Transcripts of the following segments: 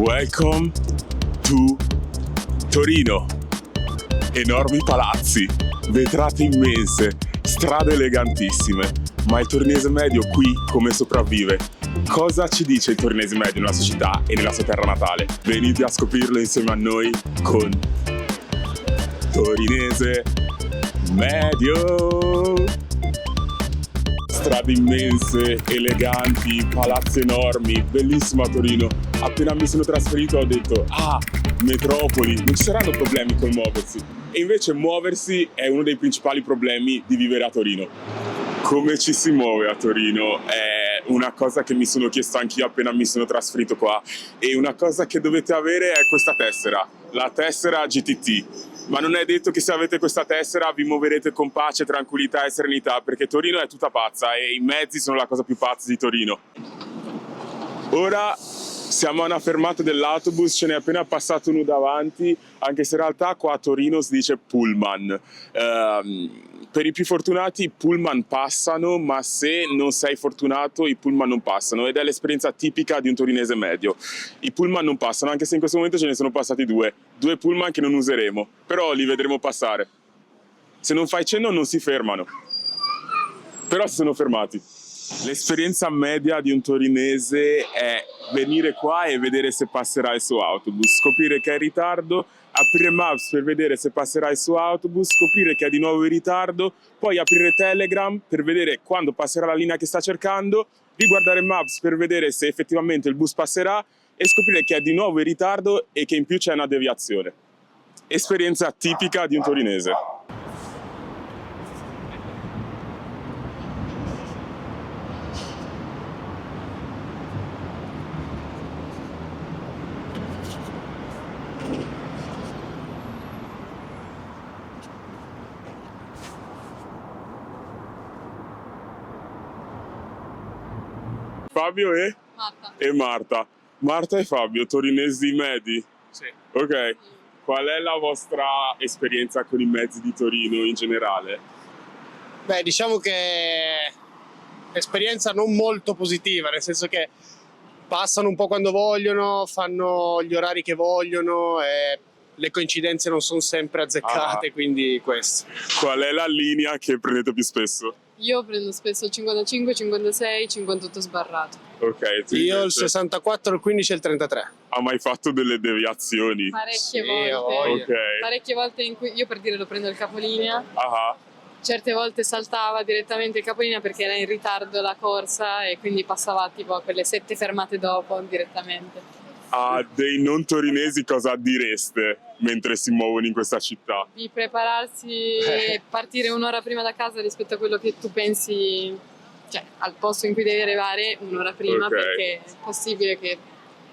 Welcome to Torino. Enormi palazzi, vetrate immense, strade elegantissime. Ma il torinese medio qui come sopravvive? Cosa ci dice il torinese medio nella sua città e nella sua terra natale? Venite a scoprirlo insieme a noi con Torinese Medio. Strade immense, eleganti, palazzi enormi, bellissimo a Torino. Appena mi sono trasferito ho detto, metropoli, non ci saranno problemi col muoversi. E invece muoversi è uno dei principali problemi di vivere a Torino. Come ci si muove a Torino è una cosa che mi sono chiesto anch'io appena mi sono trasferito qua. E una cosa che dovete avere è questa tessera, la tessera GTT. Ma non è detto che se avete questa tessera vi muoverete con pace, tranquillità e serenità, perché Torino è tutta pazza e i mezzi sono la cosa più pazza di Torino. Ora siamo a una fermata dell'autobus, ce n'è appena passato uno davanti, anche se in realtà qua a Torino si dice pullman. Per i più fortunati i pullman passano, ma se non sei fortunato i pullman non passano, ed è l'esperienza tipica di un torinese medio. I pullman non passano, anche se in questo momento ce ne sono passati due pullman che non useremo, però li vedremo passare. Se non fai cenno non si fermano, però si sono fermati. L'esperienza media di un torinese è venire qua e vedere se passerà il suo autobus, scoprire che è in ritardo, aprire Maps per vedere se passerà il suo autobus, scoprire che è di nuovo in ritardo, poi aprire Telegram per vedere quando passerà la linea che sta cercando, riguardare Maps per vedere se effettivamente il bus passerà e scoprire che è di nuovo in ritardo e che in più c'è una deviazione. Esperienza tipica di un torinese. Fabio e? Marta. E Marta. Marta e Fabio, torinesi medi? Sì. Ok. Qual è la vostra esperienza con i mezzi di Torino in generale? Beh, diciamo che esperienza non molto positiva, nel senso che passano un po' quando vogliono, fanno gli orari che vogliono e le coincidenze non sono sempre azzeccate, quindi questo. Qual è la linea che prendete più spesso? Io prendo spesso il 55, 56, 58 sbarrato. Ok, tu Io il invece? 64, il 15 e il 33. Ha mai fatto delle deviazioni? Parecchie Sì, volte. voglia. Ok. Parecchie volte in cui io, per dire, lo prendo il capolinea. Ah, Certe volte saltava direttamente il capolinea perché era in ritardo la corsa e quindi passava tipo a quelle 7 fermate dopo direttamente. a dei non torinesi cosa direste mentre si muovono in questa città? Di prepararsi e partire un'ora prima da casa rispetto a quello che tu pensi, cioè al posto in cui devi arrivare un'ora prima, Ok. perché è possibile che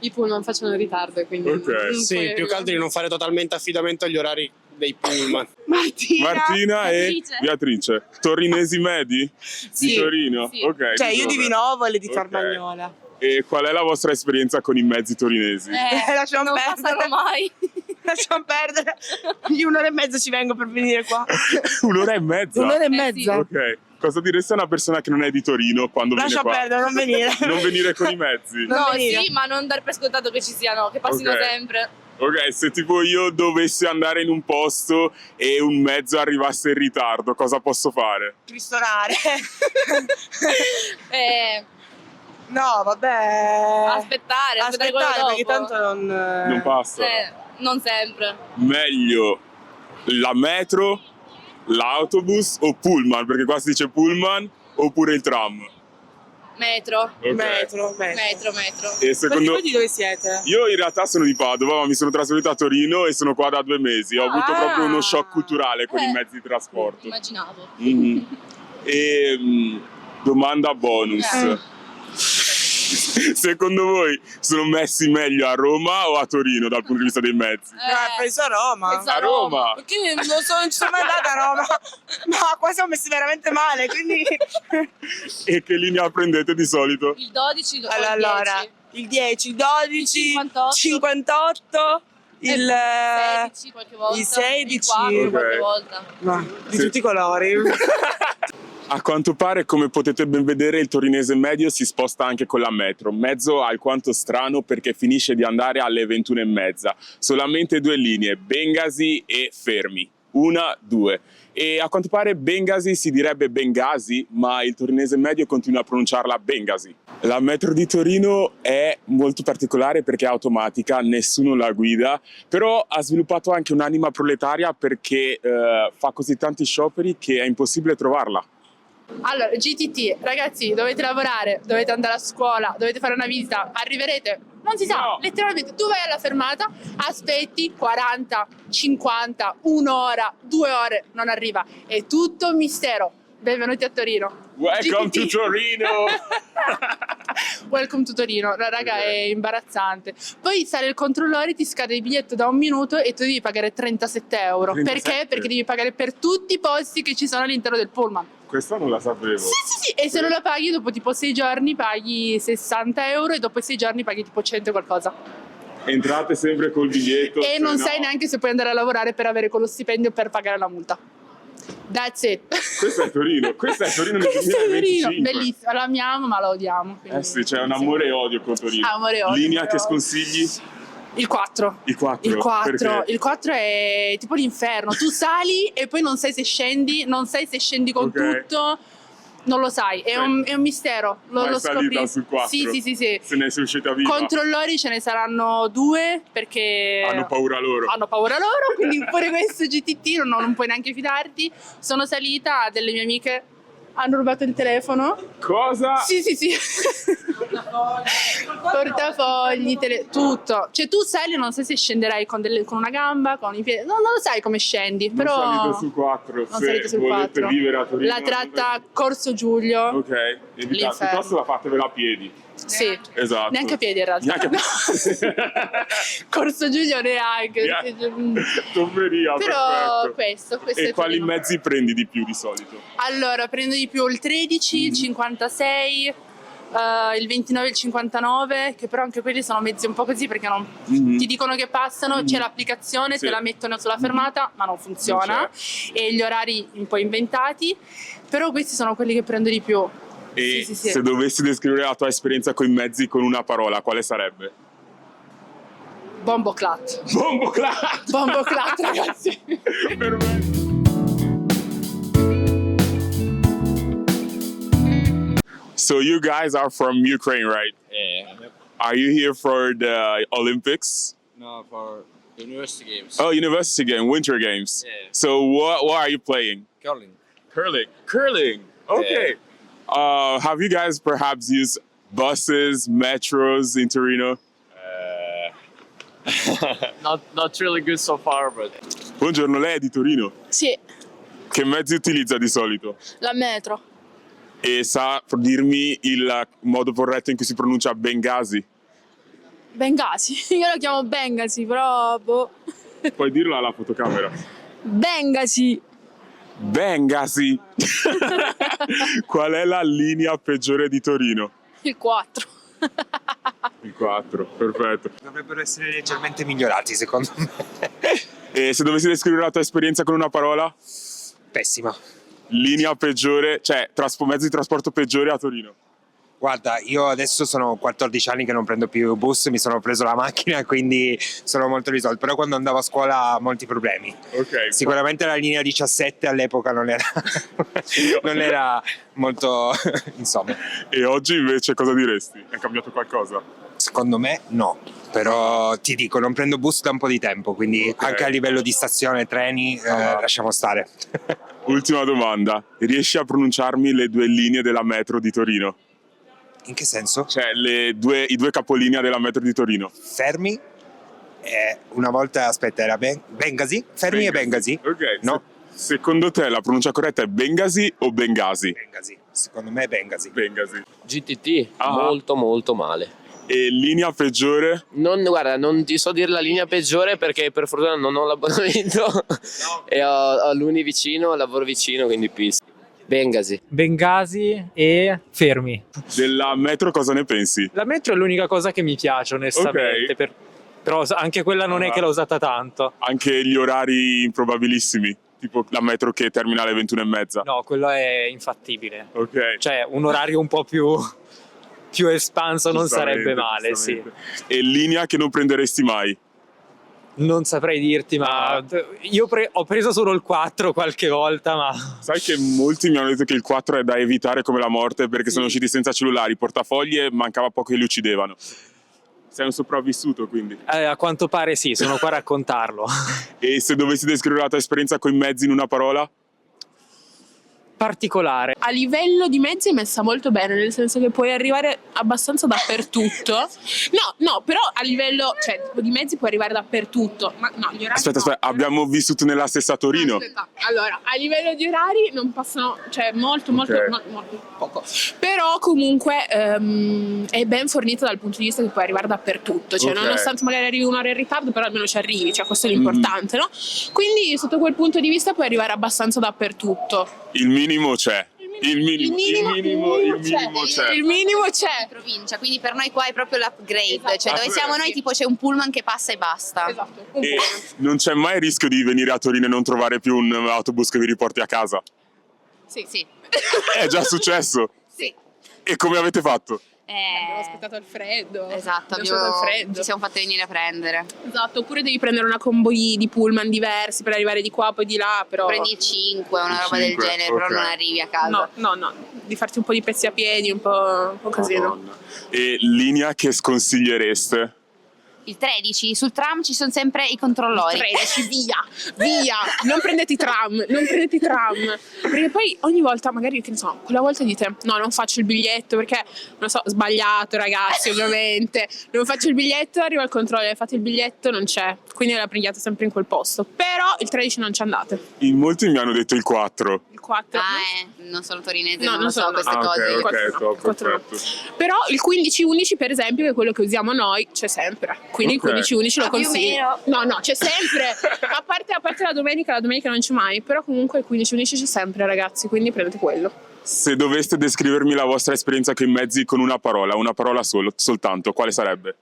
i pullman facciano ritardo e quindi Ok. non Sì, puoi più che altro di non fare totalmente affidamento agli orari dei pullman. Martina e Beatrice, torinesi medi di Sì, Torino? sì. Ok, Cioè io di Vinovole e di Ok. Carmagnola. E qual è la vostra esperienza con i mezzi torinesi? Lasciamo non perdere. passano mai. Lasciamo perdere. Io un'ora e mezza ci vengo per venire qua. Un'ora e mezza? Un'ora e sì. mezza. Ok, cosa direste a una persona che non è di Torino quando Lascia viene qua? perdere, non venire. Non venire con i mezzi? No, No, venire. sì, ma non dar per scontato che ci siano, che passino Ok. sempre. Ok, se tipo io dovessi andare in un posto e un mezzo arrivasse in ritardo, cosa posso fare? Ristorare. Aspettare, No, vabbè. aspettare quello dopo. perché tanto non... Non passa. Non sempre. Meglio la metro, l'autobus o pullman, perché qua si dice pullman, oppure il tram. Metro. Ok. Metro. Metro. E Perché secondo... voi di dove siete? Io in realtà sono di Padova, ma mi sono trasferito a Torino e sono qua da 2 mesi. Ho avuto Ah. proprio uno shock culturale con i mezzi di trasporto. Immaginavo. Mhm. E domanda bonus. Secondo voi sono messi meglio a Roma o a Torino dal punto di vista dei mezzi? Penso a Roma. Penso A Roma? Perché non ci sono mai andata a Roma. Ma qua siamo messi veramente male, quindi... E che linea prendete di solito? Il 12, il Allora, 10. il 10, il 12, Il 58. 58, il 16 qualche volta. il 16. Il 4 qualche Ok. volta. Ma, di Sì. tutti i colori. A quanto pare, come potete ben vedere, il torinese medio si sposta anche con la metro, mezzo alquanto strano perché finisce di andare alle 21:30. Solamente 2 linee, Bengasi e Fermi. 1, 2. E a quanto pare Bengasi si direbbe Bengasi, ma il torinese medio continua a pronunciarla Bengasi. La metro di Torino è molto particolare perché è automatica, nessuno la guida, però ha sviluppato anche un'anima proletaria perché fa così tanti scioperi che è impossibile trovarla. Allora, GTT, ragazzi, dovete lavorare, dovete andare a scuola, dovete fare una visita, arriverete, non si sa, No. letteralmente tu vai alla fermata, aspetti 40, 50, un'ora, 2 ore, non arriva, è tutto un mistero. Benvenuti a Torino. Welcome GTT. to Torino! Welcome to Torino, raga, Ok. è imbarazzante. Poi sale il controllore, ti scade il biglietto da 1 minuto e tu devi pagare 37 euro. 37? Perché? Perché devi pagare per tutti i posti che ci sono all'interno del pullman. Questa non la sapevo. Sì, e se non la paghi dopo tipo 6 giorni paghi 60 euro e dopo 6 giorni paghi tipo 100 e qualcosa. Entrate sempre col biglietto. E se non no- sai neanche se puoi andare a lavorare per avere quello stipendio per pagare la multa. That's it. Questo è Torino, questo è Torino nel Questo è Torino, 2025. bellissimo, la amiamo ma la odiamo. quindi- Eh sì, c'è un amore e odio con Torino. Amore e odio, Linea amore che e odio. sconsigli? Il 4. Il 4. Il 4, Perché? il 4 è tipo l'inferno. Tu sali e poi non sai se scendi, non sai se scendi con Ok. tutto. Non lo sai, è un mistero. Mai Lo salita scopri. sul 4? Sì. Se ne sei uscita viva? Controllori ce ne saranno 2 perché Hanno paura loro. hanno paura loro, quindi pure questo GTT non puoi neanche fidarti. Sono salita, delle mie amiche hanno rubato il telefono. Cosa? Sì. Portafogli, tutto. Cioè tu sali e non sai se scenderai con una gamba, con i piedi. Non lo sai come scendi, Non però salite sul 4 non se salite sul volete 4. vivere a Torino. La tratta Corso Giulio. Ok, evitate. L'inferno. Piuttosto la fatevela a piedi. Sì. Esatto. Neanche a piedi in realtà. Neanche a No. Corso Giulio neanche. Tovmeria, Però perfetto. questo E è quali Torino. mezzi prendi di più di solito? Allora, prendo di più il 13, il 56, il 29 e il 59, che però anche quelli sono mezzi un po' così perché non ti dicono che passano, c'è l'applicazione, Sì. te la mettono sulla fermata, ma non funziona, e gli orari un po' inventati, però questi sono quelli che prendo di più. E Sì. se dovessi descrivere la tua esperienza con i mezzi con una parola, quale sarebbe? Bomboclat. Bomboclat! Bomboclat, ragazzi. Perfetto. So you guys are from Ukraine, right? Yeah. Are you here for the Olympics? No, for university games. Oh, University game, Winter Games. Yeah. So what are you playing? Curling. Curling. Okay. Have you guys perhaps used buses, metros in Torino? Not really good so far, but Buongiorno, lei è di Torino. Sì, Che mezzi utilizza di solito? la metro. E sa dirmi il modo corretto in cui si pronuncia Bengasi? Bengasi. Io lo chiamo Bengasi, però boh. Puoi dirlo alla fotocamera. Bengasi. Bengasi! Qual è la linea peggiore di Torino? Il 4. Il 4, perfetto. Dovrebbero essere leggermente migliorati, secondo me. E se dovessi descrivere la tua esperienza con una parola? Pessima. Linea peggiore, cioè mezzo di trasporto peggiore a Torino. Guarda, io adesso sono 14 anni che non prendo più bus, mi sono preso la macchina, quindi sono molto risolto. Però quando andavo a scuola molti problemi. Ok. Sicuramente la linea 17 all'epoca non era molto, insomma. E oggi invece cosa diresti? È cambiato qualcosa? Secondo me no, però ti dico, non prendo bus da un po' di tempo, quindi Ok. anche a livello di stazione, treni, lasciamo stare. Ultima domanda. Riesci a pronunciarmi le 2 linee della metro di Torino? In che senso? Cioè i 2 capolinea della metro di Torino. Fermi, una volta, aspetta, era Bengasi? Fermi e Bengasi? Ok. No, Secondo te la pronuncia corretta è Bengasi o Bengasi? Bengasi, secondo me è Bengasi. Bengasi. GTT, Ah. molto male. E linea peggiore? Guarda, non ti so dire la linea peggiore perché per fortuna non ho l'abbonamento e ho l'Uni vicino, lavoro vicino, quindi peace. Bengasi. Bengasi e Fermi. Della metro cosa ne pensi? La metro è l'unica cosa che mi piace onestamente, Ok. però anche quella non è che l'ho usata tanto. Anche gli orari improbabilissimi. tipo la metro che termina alle 21:30? No, quello è infattibile. Ok. Cioè, un orario un po' più espanso non sarebbe Giustamente, male, sì. giustamente. E linea che non prenderesti mai? Non saprei dirti, ma io ho preso solo il 4 qualche volta, ma Sai che molti mi hanno detto che il 4 è da evitare come la morte perché sono usciti senza cellulari, portafogli e mancava poco che li uccidevano. Sei un sopravvissuto quindi. a quanto pare sì, sono qua a raccontarlo. E se dovessi descrivere la tua esperienza con i mezzi in una parola? Particolare. A livello di mezzi è messa molto bene, nel senso che puoi arrivare abbastanza dappertutto. No, però a livello, cioè, tipo di mezzi puoi arrivare dappertutto. Ma no, gli orari Aspetta, no. abbiamo vissuto nella stessa Torino. Aspetta, allora, a livello di orari non passano, cioè molto poco. Però comunque è ben fornito dal punto di vista che puoi arrivare dappertutto. Cioè, Ok. nonostante magari arrivi un'ora in ritardo, però almeno ci arrivi, cioè questo è l'importante, no? Quindi sotto quel punto di vista puoi arrivare abbastanza dappertutto. Il minimo c'è. Il minimo c'è. Il minimo c'è. Provincia, quindi per noi qua è proprio l'upgrade, Esatto. cioè dove siamo noi tipo c'è un pullman che passa e basta. Esatto. E non c'è mai il rischio di venire a Torino e non trovare più un autobus che vi riporti a casa? Sì. È già successo. Sì. E come avete fatto? Abbiamo aspettato il freddo. Esatto, Abbiamo aspettato il freddo. ci siamo fatti venire a prendere. Esatto, oppure devi prendere una combo di pullman diversi per arrivare di qua poi di là, però Prendi 5, una roba del 5, genere, ok. però non arrivi a casa. no, di farti un po' di pezzi a piedi, un po' casino. Madonna. E linea che sconsigliereste? Il 13, sul tram ci sono sempre i controllori. 13, via, non prendete i tram, perché poi ogni volta magari, che ne so, quella volta dite no, non faccio il biglietto perché, non so, sbagliato ragazzi ovviamente, non faccio il biglietto, arriva il controllo, fate il biglietto, non c'è, quindi la prendiate sempre in quel posto, però il 13 non ci andate, In molti mi hanno detto il 4. il 4 Non sono torinese, No, non non lo so sono- queste Ah, cose. ok, Quattro no, top, quattro no. perfetto. però il 15-11 per esempio, che è quello che usiamo noi, c'è sempre, quindi Ok. il 15-11 lo Ah, più o consiglio. No, c'è sempre, a parte la domenica non c'è mai, però comunque il 15-11 c'è sempre ragazzi, quindi prendete quello. Se doveste descrivermi la vostra esperienza con i mezzi con una parola soltanto, quale sarebbe?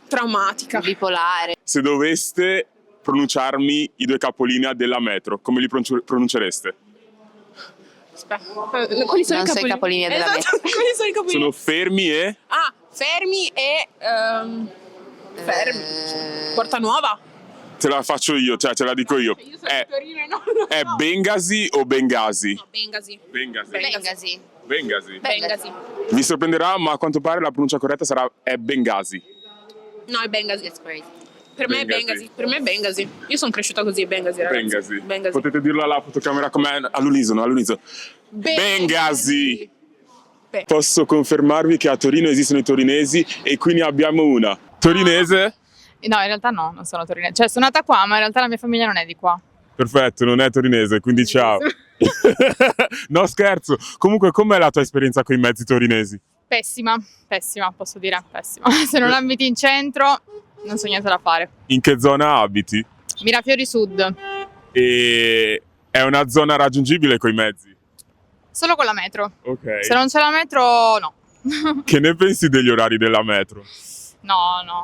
Traumatica. Bipolare. Se doveste pronunciarmi i 2 capolinea della metro, come li pronuncereste? Aspetta, quali sono Non so i capolinea della Esatto, quali sono i capolinea? Sono fermi e... Fermi e fermi. Porta Nuova. Te la faccio io, cioè te la dico io. Io sono di Torino e non lo È so. Bengasi o Bengasi? No, Bengasi. Bengasi. Bengasi. Vi sorprenderà, ma a quanto pare la pronuncia corretta è Bengasi. No, è Bengasi. That's great. Per me è Bengasi. Io sono cresciuta così, Bengasi, ragazzi. Bengasi. Potete dirlo alla fotocamera come all'unisono. Bengasi. Beh. Posso confermarvi che a Torino esistono i torinesi e qui ne abbiamo una. Torinese? No, in realtà no, non sono torinese. Cioè, sono nata qua, ma in realtà la mia famiglia non è di qua. Perfetto, non è torinese, quindi ciao. No, scherzo. Comunque, com'è la tua esperienza con i mezzi torinesi? Pessima, posso dire, pessima. Se non abiti in centro, non so niente da fare. In che zona abiti? Mirafiori Sud, E è una zona raggiungibile coi mezzi? solo con la metro. Ok. Se non c'è la metro, no. Che ne pensi degli orari della metro? No,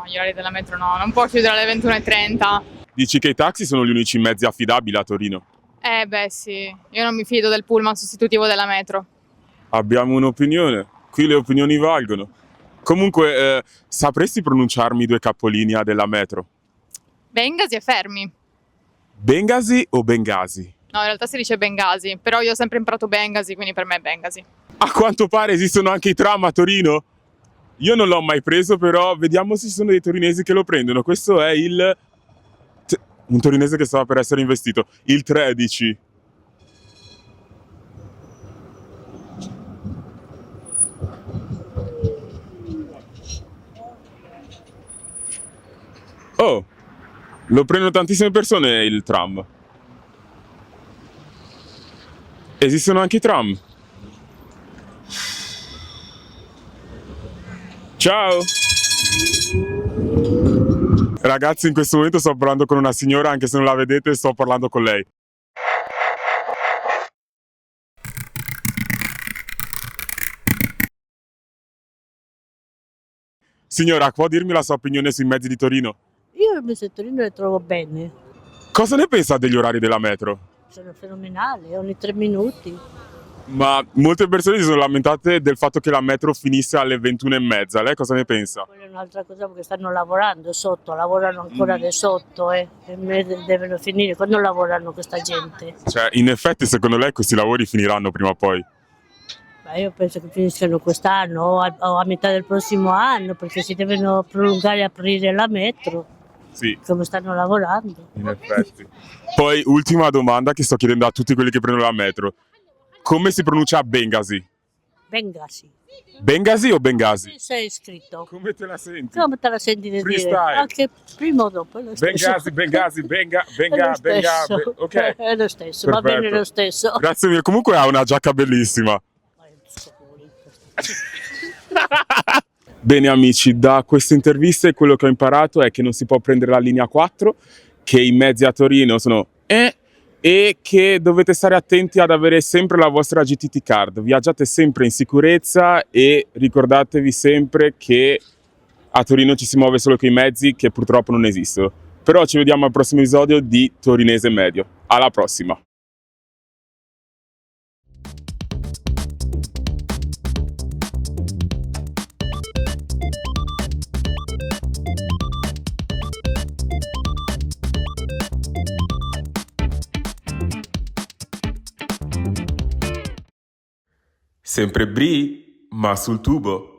gli orari della metro no, non può chiudere alle 21:30. Dici che i taxi sono gli unici mezzi affidabili a Torino? Beh sì, io non mi fido del pullman sostitutivo della metro. Abbiamo un'opinione. Qui le opinioni valgono. Comunque, sapresti pronunciarmi i 2 capolinea della metro? Bengasi e fermi. Bengasi o Bengasi? No, in realtà si dice Bengasi, però io ho sempre imparato Bengasi, quindi per me è Bengasi. A quanto pare esistono anche i tram a Torino? Io non l'ho mai preso, però vediamo se ci sono dei torinesi che lo prendono. Questo è un torinese che stava per essere investito. Il 13. Oh, lo prendono tantissime persone il tram. Esistono anche i tram. Ciao! Ragazzi, in questo momento sto parlando con una signora, anche se non la vedete, sto parlando con lei. Signora, può dirmi la sua opinione sui mezzi di Torino? Io invece Torino le trovo bene. Cosa ne pensa degli orari della metro? Sono fenomenali, ogni 3 minuti. Ma molte persone si sono lamentate del fatto che la metro finisse alle 21:30. Lei cosa ne pensa? Quella è un'altra cosa perché stanno lavorando sotto, lavorano ancora di sotto e devono finire. Quando lavorano questa gente? Cioè, in effetti, secondo lei questi lavori finiranno prima o poi? Ma io penso che finiscano quest'anno o a metà del prossimo anno perché si devono prolungare e aprire la metro, Sì, come stanno lavorando. in effetti. Poi, ultima domanda che sto chiedendo a tutti quelli che prendono la metro. Come si pronuncia Bengasi? Bengasi. Bengasi o Bengasi? Sei iscritto? Come te la senti? Come te la senti di dire? Freestyle. Anche prima o dopo è lo stesso. Bengasi, venga, È lo stesso. ok. È lo stesso, va bene Perfetto. lo stesso. Grazie mille, comunque ha una giacca bellissima. Bene amici, da queste interviste quello che ho imparato è che non si può prendere la linea 4, che i mezzi a Torino sono e che dovete stare attenti ad avere sempre la vostra GTT card. Viaggiate sempre in sicurezza e ricordatevi sempre che a Torino ci si muove solo con i mezzi che purtroppo non esistono. Però ci vediamo al prossimo episodio di Torinese Medio. Alla prossima! Sempre Bri, ma sul tubo.